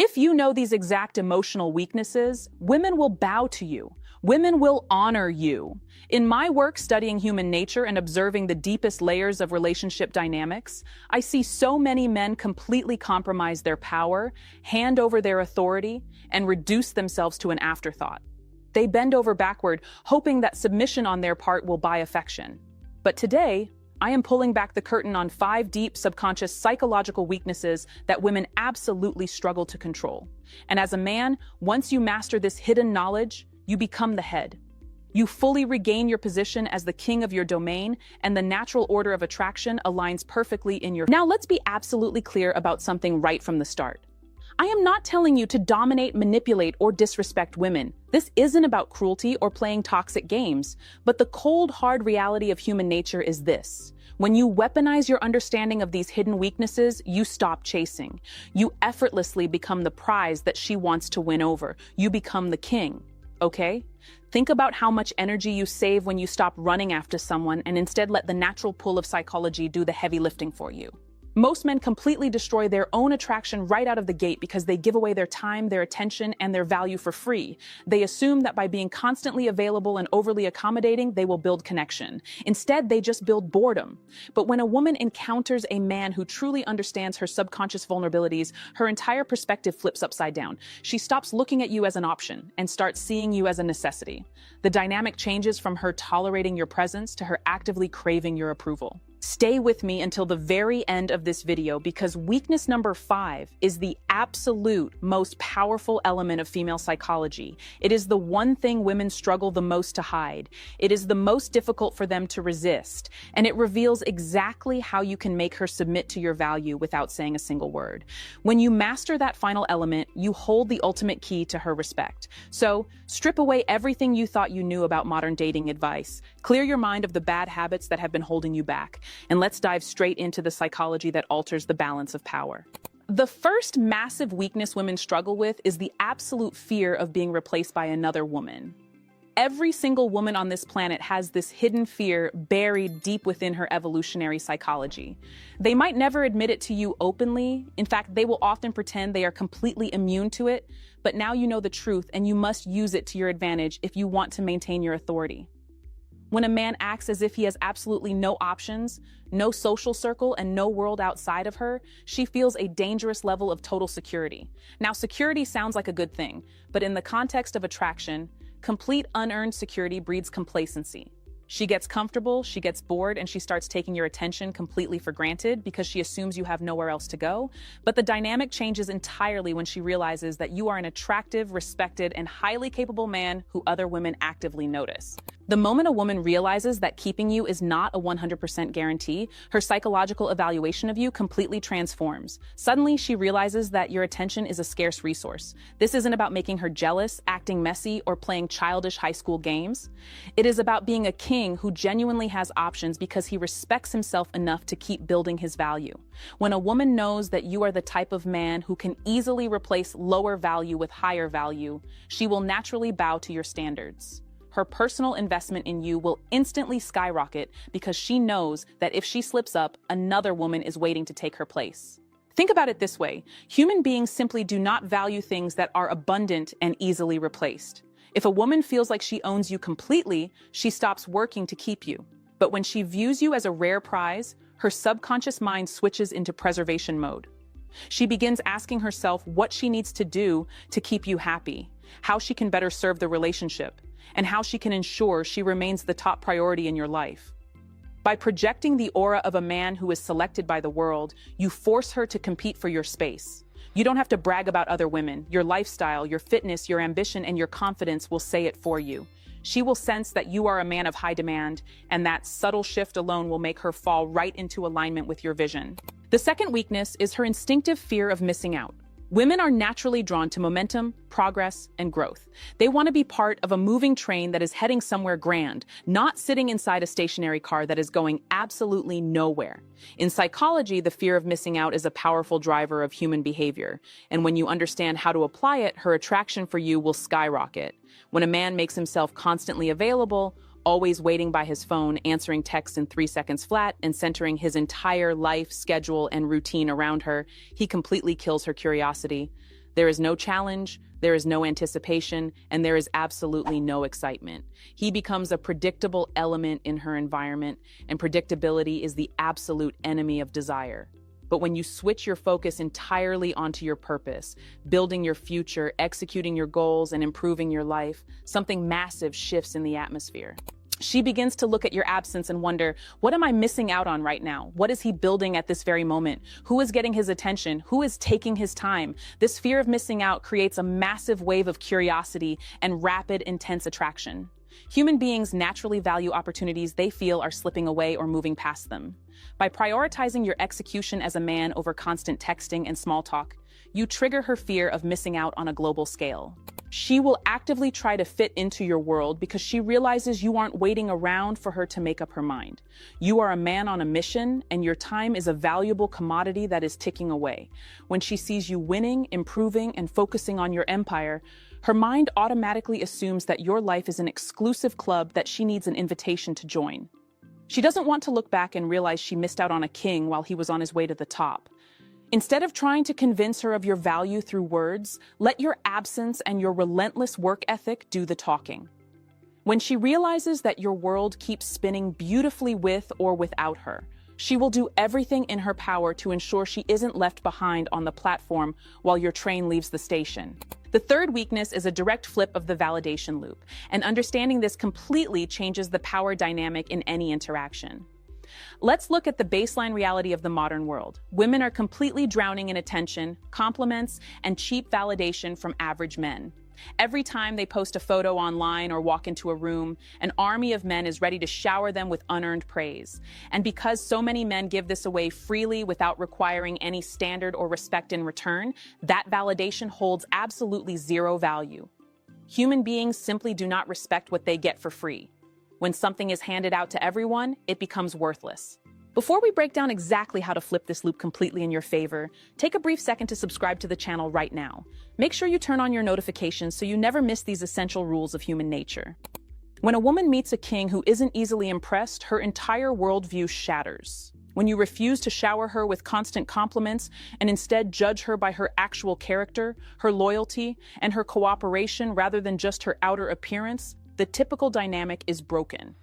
If you know these exact emotional weaknesses, women will bow to you. Women will honor you. In my work studying human nature and observing the deepest layers of relationship dynamics, I see so many men completely compromise their power, hand over their authority, and reduce themselves to an afterthought. They bend over backward, hoping that submission on their part will buy affection. But today, I am pulling back the curtain on 5 deep subconscious psychological weaknesses that women absolutely struggle to control. And as a man, once you master this hidden knowledge, you become the head. You fully regain your position as the king of your domain, and the natural order of attraction aligns perfectly in your... Now let's be absolutely clear about something right from the start. I am not telling you to dominate, manipulate, or disrespect women. This isn't about cruelty or playing toxic games, but the cold, hard reality of human nature is this. When you weaponize your understanding of these hidden weaknesses, you stop chasing. You effortlessly become the prize that she wants to win over. You become the king, okay? Think about how much energy you save when you stop running after someone and instead let the natural pull of psychology do the heavy lifting for you. Most men completely destroy their own attraction right out of the gate because they give away their time, their attention, and their value for free. They assume that by being constantly available and overly accommodating, they will build connection. Instead, they just build boredom. But when a woman encounters a man who truly understands her subconscious vulnerabilities, her entire perspective flips upside down. She stops looking at you as an option and starts seeing you as a necessity. The dynamic changes from her tolerating your presence to her actively craving your approval. Stay with me until the very end of this video because weakness number 5 is the absolute most powerful element of female psychology. It is the one thing women struggle the most to hide. It is the most difficult for them to resist, and it reveals exactly how you can make her submit to your value without saying a single word. When you master that final element, you hold the ultimate key to her respect. So, strip away everything you thought you knew about modern dating advice. Clear your mind of the bad habits that have been holding you back. And let's dive straight into the psychology that alters the balance of power. The first massive weakness women struggle with is the absolute fear of being replaced by another woman. Every single woman on this planet has this hidden fear buried deep within her evolutionary psychology. They might never admit it to you openly. In fact, they will often pretend they are completely immune to it. But now you know the truth, and you must use it to your advantage if you want to maintain your authority. When a man acts as if he has absolutely no options, no social circle, and no world outside of her, she feels a dangerous level of total security. Now, security sounds like a good thing, but in the context of attraction, complete unearned security breeds complacency. She gets comfortable, she gets bored, and she starts taking your attention completely for granted because she assumes you have nowhere else to go. But the dynamic changes entirely when she realizes that you are an attractive, respected, and highly capable man who other women actively notice. The moment a woman realizes that keeping you is not a 100% guarantee, her psychological evaluation of you completely transforms. Suddenly, she realizes that your attention is a scarce resource. This isn't about making her jealous, acting messy, or playing childish high school games. It is about being a king who genuinely has options because he respects himself enough to keep building his value. When a woman knows that you are the type of man who can easily replace lower value with higher value, she will naturally bow to your standards. Her personal investment in you will instantly skyrocket because she knows that if she slips up, another woman is waiting to take her place. Think about it this way. Human beings simply do not value things that are abundant and easily replaced. If a woman feels like she owns you completely, she stops working to keep you. But when she views you as a rare prize, her subconscious mind switches into preservation mode. She begins asking herself what she needs to do to keep you happy, how she can better serve the relationship, and how she can ensure she remains the top priority in your life. By projecting the aura of a man who is selected by the world, you force her to compete for your space. You don't have to brag about other women. Your lifestyle, your fitness, your ambition, and your confidence will say it for you. She will sense that you are a man of high demand, and that subtle shift alone will make her fall right into alignment with your vision. The second weakness is her instinctive fear of missing out. Women are naturally drawn to momentum, progress, and growth. They want to be part of a moving train that is heading somewhere grand, not sitting inside a stationary car that is going absolutely nowhere. In psychology, the fear of missing out is a powerful driver of human behavior. And when you understand how to apply it, her attraction for you will skyrocket. When a man makes himself constantly available, always waiting by his phone, answering texts in 3 seconds flat, and centering his entire life, schedule, and routine around her, he completely kills her curiosity. There is no challenge, there is no anticipation, and there is absolutely no excitement. He becomes a predictable element in her environment, and predictability is the absolute enemy of desire. But when you switch your focus entirely onto your purpose, building your future, executing your goals, and improving your life, something massive shifts in the atmosphere. She begins to look at your absence and wonder, what am I missing out on right now? What is he building at this very moment? Who is getting his attention? Who is taking his time? This fear of missing out creates a massive wave of curiosity and rapid, intense attraction. Human beings naturally value opportunities they feel are slipping away or moving past them. By prioritizing your execution as a man over constant texting and small talk, you trigger her fear of missing out on a global scale. She will actively try to fit into your world because she realizes you aren't waiting around for her to make up her mind. You are a man on a mission, and your time is a valuable commodity that is ticking away. When she sees you winning, improving, and focusing on your empire, her mind automatically assumes that your life is an exclusive club that she needs an invitation to join. She doesn't want to look back and realize she missed out on a king while he was on his way to the top. Instead of trying to convince her of your value through words, let your absence and your relentless work ethic do the talking. When she realizes that your world keeps spinning beautifully with or without her, she will do everything in her power to ensure she isn't left behind on the platform while your train leaves the station. The third weakness is a direct flip of the validation loop, and understanding this completely changes the power dynamic in any interaction. Let's look at the baseline reality of the modern world. Women are completely drowning in attention, compliments, and cheap validation from average men. Every time they post a photo online or walk into a room, an army of men is ready to shower them with unearned praise. And because so many men give this away freely without requiring any standard or respect in return, that validation holds absolutely zero value. Human beings simply do not respect what they get for free. When something is handed out to everyone, it becomes worthless. Before we break down exactly how to flip this loop completely in your favor, take a brief second to subscribe to the channel right now. Make sure you turn on your notifications so you never miss these essential rules of human nature. When a woman meets a king who isn't easily impressed, her entire worldview shatters. When you refuse to shower her with constant compliments and instead judge her by her actual character, her loyalty, and her cooperation rather than just her outer appearance, the typical dynamic is broken.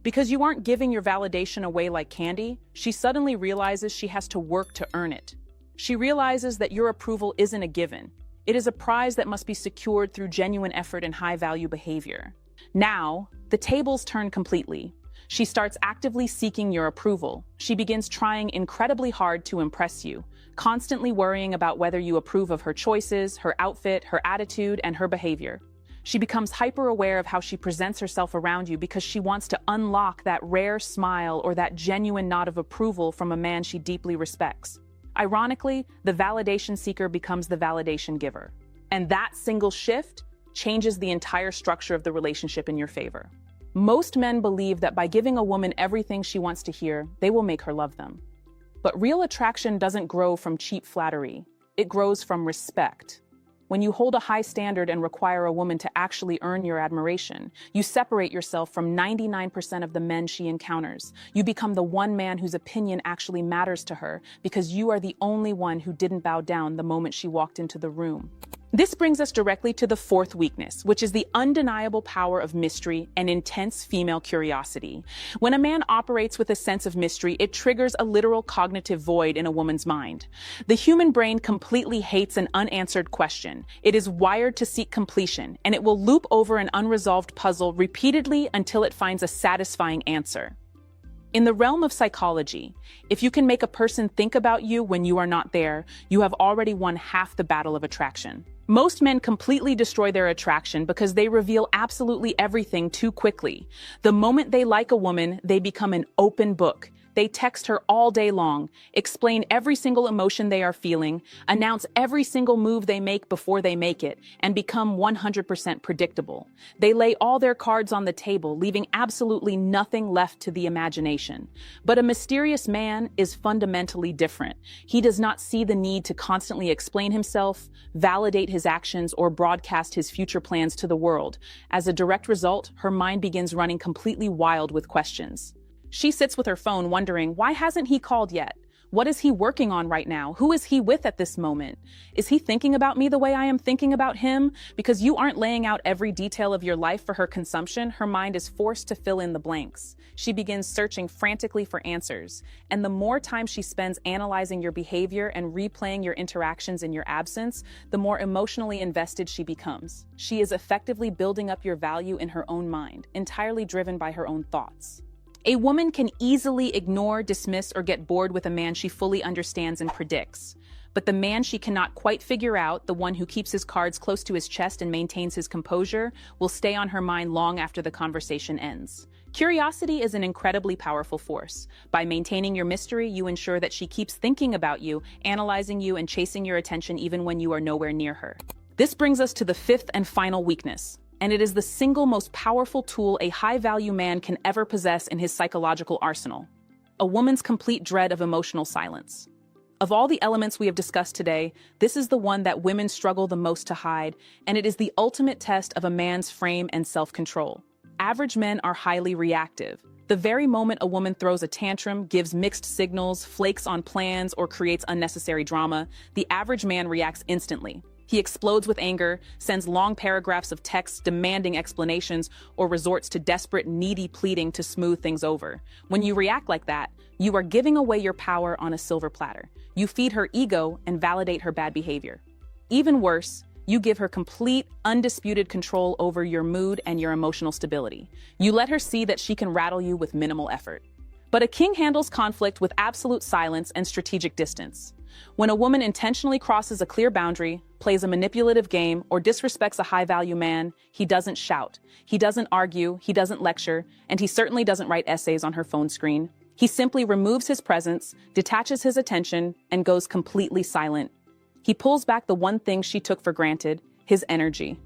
Because you aren't giving your validation away like candy, she suddenly realizes she has to work to earn it. She realizes that your approval isn't a given. It is a prize that must be secured through genuine effort and high-value behavior. Now, the tables turn completely. She starts actively seeking your approval. She begins trying incredibly hard to impress you, constantly worrying about whether you approve of her choices, her outfit, her attitude, and her behavior. She becomes hyper-aware of how she presents herself around you because she wants to unlock that rare smile or that genuine nod of approval from a man she deeply respects. Ironically, the validation seeker becomes the validation giver. And that single shift changes the entire structure of the relationship in your favor. Most men believe that by giving a woman everything she wants to hear, they will make her love them. But real attraction doesn't grow from cheap flattery. It grows from respect. When you hold a high standard and require a woman to actually earn your admiration, you separate yourself from 99% of the men she encounters. You become the one man whose opinion actually matters to her because you are the only one who didn't bow down the moment she walked into the room. This brings us directly to the fourth weakness, which is the undeniable power of mystery and intense female curiosity. When a man operates with a sense of mystery, it triggers a literal cognitive void in a woman's mind. The human brain completely hates an unanswered question. It is wired to seek completion, and it will loop over an unresolved puzzle repeatedly until it finds a satisfying answer. In the realm of psychology, if you can make a person think about you when you are not there, you have already won half the battle of attraction. Most men completely destroy their attraction because they reveal absolutely everything too quickly. The moment they like a woman, they become an open book. They text her all day long, explain every single emotion they are feeling, announce every single move they make before they make it, and become 100% predictable. They lay all their cards on the table, leaving absolutely nothing left to the imagination. But a mysterious man is fundamentally different. He does not see the need to constantly explain himself, validate his actions, or broadcast his future plans to the world. As a direct result, her mind begins running completely wild with questions. She sits with her phone wondering, why hasn't he called yet? What is he working on right now? Who is he with at this moment? Is he thinking about me the way I am thinking about him? Because you aren't laying out every detail of your life for her consumption, her mind is forced to fill in the blanks. She begins searching frantically for answers. And the more time she spends analyzing your behavior and replaying your interactions in your absence, the more emotionally invested she becomes. She is effectively building up your value in her own mind, entirely driven by her own thoughts. A woman can easily ignore, dismiss, or get bored with a man she fully understands and predicts. But the man she cannot quite figure out, the one who keeps his cards close to his chest and maintains his composure, will stay on her mind long after the conversation ends. Curiosity is an incredibly powerful force. By maintaining your mystery, you ensure that she keeps thinking about you, analyzing you, and chasing your attention even when you are nowhere near her. This brings us to the fifth and final weakness. And it is the single most powerful tool a high-value man can ever possess in his psychological arsenal: a woman's complete dread of emotional silence. Of all the elements we have discussed today, this is the one that women struggle the most to hide, and it is the ultimate test of a man's frame and self-control. Average men are highly reactive. The very moment a woman throws a tantrum, gives mixed signals, flakes on plans, or creates unnecessary drama, the average man reacts instantly. He explodes with anger, sends long paragraphs of text demanding explanations, or resorts to desperate, needy pleading to smooth things over. When you react like that, you are giving away your power on a silver platter. You feed her ego and validate her bad behavior. Even worse, you give her complete, undisputed control over your mood and your emotional stability. You let her see that she can rattle you with minimal effort. But a king handles conflict with absolute silence and strategic distance. When a woman intentionally crosses a clear boundary, plays a manipulative game, or disrespects a high-value man, he doesn't shout, he doesn't argue, he doesn't lecture, and he certainly doesn't write essays on her phone screen. He simply removes his presence, detaches his attention, and goes completely silent. He pulls back the one thing she took for granted: his energy.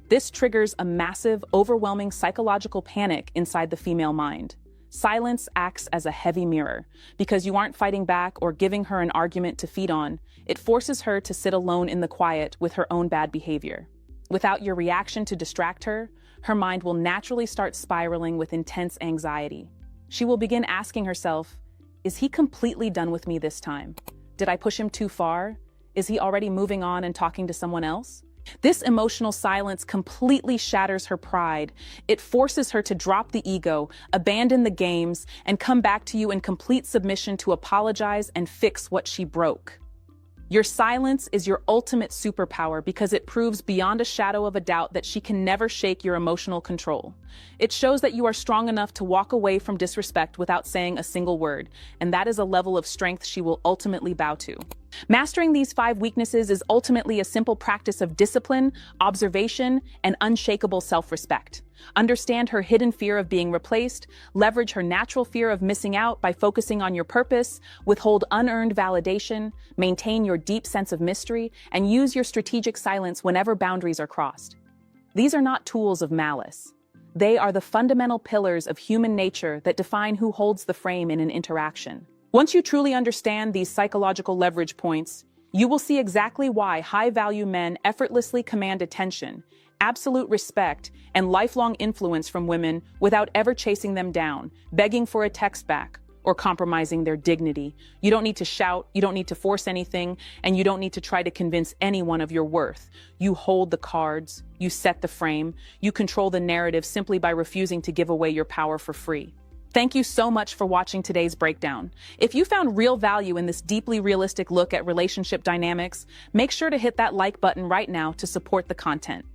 This triggers a massive, overwhelming psychological panic inside the female mind. Silence acts as a heavy mirror. Because you aren't fighting back or giving her an argument to feed on, it forces her to sit alone in the quiet with her own bad behavior. Without your reaction to distract her, her mind will naturally start spiraling with intense anxiety. She will begin asking herself, is he completely done with me this time? Did I push him too far? Is he already moving on and talking to someone else? This emotional silence completely shatters her pride. It forces her to drop the ego, abandon the games, and come back to you in complete submission to apologize and fix what she broke. Your silence is your ultimate superpower because it proves beyond a shadow of a doubt that she can never shake your emotional control. It shows that you are strong enough to walk away from disrespect without saying a single word, and that is a level of strength she will ultimately bow to. Mastering these 5 weaknesses is ultimately a simple practice of discipline, observation, and unshakable self-respect. Understand her hidden fear of being replaced, leverage her natural fear of missing out by focusing on your purpose, withhold unearned validation, maintain your deep sense of mystery, and use your strategic silence whenever boundaries are crossed. These are not tools of malice. They are the fundamental pillars of human nature that define who holds the frame in an interaction. Once you truly understand these psychological leverage points, you will see exactly why high-value men effortlessly command attention, absolute respect, and lifelong influence from women without ever chasing them down, begging for a text back, or compromising their dignity. You don't need to shout, you don't need to force anything, and you don't need to try to convince anyone of your worth. You hold the cards, you set the frame, you control the narrative simply by refusing to give away your power for free. Thank you so much for watching today's breakdown. If you found real value in this deeply realistic look at relationship dynamics, make sure to hit that like button right now to support the content.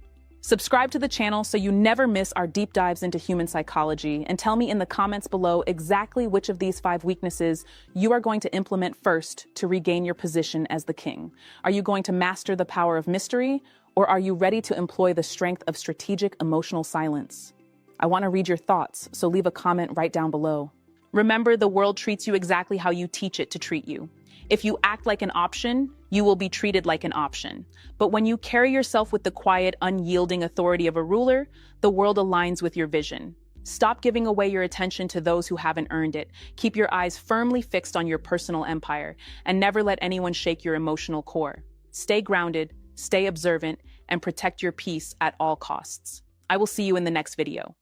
Subscribe to the channel so you never miss our deep dives into human psychology, and tell me in the comments below exactly which of these 5 weaknesses you are going to implement first to regain your position as the king. Are you going to master the power of mystery, or are you ready to employ the strength of strategic emotional silence? I want to read your thoughts, so leave a comment right down below. Remember, the world treats you exactly how you teach it to treat you. If you act like an option, you will be treated like an option. But when you carry yourself with the quiet, unyielding authority of a ruler, the world aligns with your vision. Stop giving away your attention to those who haven't earned it. Keep your eyes firmly fixed on your personal empire, and never let anyone shake your emotional core. Stay grounded, stay observant, and protect your peace at all costs. I will see you in the next video.